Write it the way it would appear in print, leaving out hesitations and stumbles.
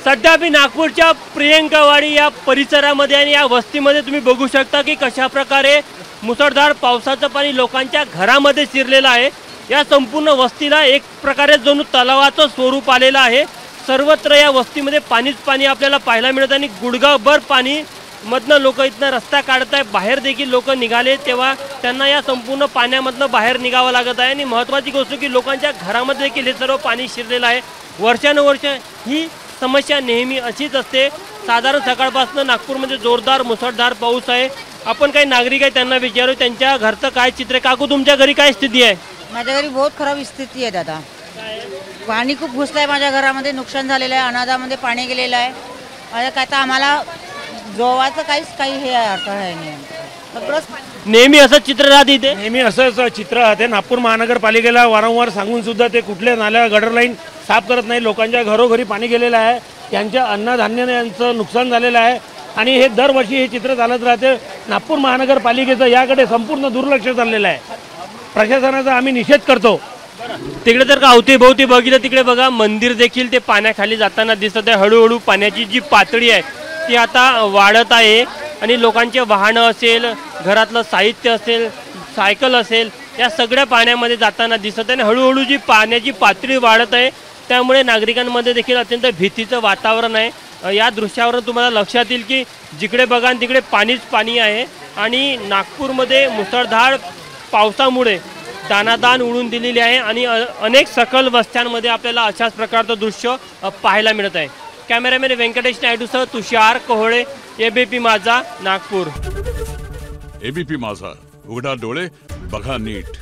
सध्या मी नागपूरच्या प्रियंकावाडी या परिसरामध्ये आणि या वस्तीमध्ये तुम्ही बघू शकता की कशा प्रकारे मुसळधार पावसाचं पाणी लोकांच्या घरामध्ये शिरलेलं आहे। या संपूर्ण वस्तीला एक प्रकारे जणू तलावाचं स्वरूप आलेलं आहे। सर्वत्र या वस्तीमध्ये पाणीच पाणी आपल्याला पाहायला मिळत आणि गुडघाभर पाणी मधनं लोक इथनं रस्ता काढत आहे। बाहेर देखील लोक निघाले तेव्हा त्यांना या संपूर्ण पाण्यामधनं बाहेर निघावं लागत आहे। आणि महत्त्वाची गोष्ट की लोकांच्या घरामध्ये देखील हे सर्व पाणी शिरलेलं आहे। वर्षानुवर्ष ही समस्या नेहमी अशीच असते। साधारण सकाळपासून नागपूरमध्ये जोरदार मुसळधार पाऊस आहे। आपण काही नागरिक आहे त्यांना विचारू त्यांच्या घरचं काय चित्र आहे। काकू तुमच्या घरी काय स्थिती आहे? माझ्या घरी बहुत खराब स्थिती आहे दादा। पाणी खूप घुसलं आहे माझ्या घरामध्ये, नुकसान झालेलं आहे, अनाथामध्ये पाणी गेलेलं आहे। माझ्या काय तर आम्हाला जोवाचं काही हे अर्थ आहे नाही। सगळंच नेहमी असं चित्र राहते इथे? नेहमी असंच चित्र राहते। नागपूर महानगरपालिकेला वारंवार सांगून सुद्धा ते कुठल्या नाल्या गटर लाईन साफ करत नाही। लोकांच्या घरोघरी पाणी गेलेलं आहे, त्यांच्या अन्नधान्याने यांचं नुकसान झालेलं आहे आणि हे दरवर्षी हे चित्र चालत राहते। नागपूर महानगरपालिकेचं याकडे संपूर्ण दुर्लक्ष चाललेलं आहे। प्रशासनाचा आम्ही निषेध करतो। तिकडे जर का अवतीभोवती बघितलं तिकडे बघा मंदिर देखील ते पाण्याखाली जाताना दिसत आहे। हळूहळू पाण्याची जी पातळी आहे ती आता वाढत आहे आणि लोकांचे वाहनं असेल, घरातलं साहित्य असेल, सायकल असेल, या सगळ्या पाण्यामध्ये जाताना दिसत आहे। आणि हळूहळू जी पाण्याची पातळी वाढत आहे त्यामुळे नागरिकांमध्ये देखील अत्यंत भीतीचं वातावरण आहे। या दृश्यावरून तुम्हाला लक्षात येईल की जिकडे बघा तिकडे पाणीच पाणी आहे आणि नागपूरमध्ये मुसळधार पावसामुळे दानादान उडून दिलेली आहे आणि अनेक सकल वस्त्यांमध्ये आपल्याला अशाच प्रकारचं दृश्य पाहायला मिळत आहे। कॅमेरामॅन व्यंकटेश नायडूसह तुषार कोहळे, एबीपी माझा, नागपूर। एबीपी माझा, उघडा डोळे बघा नीट।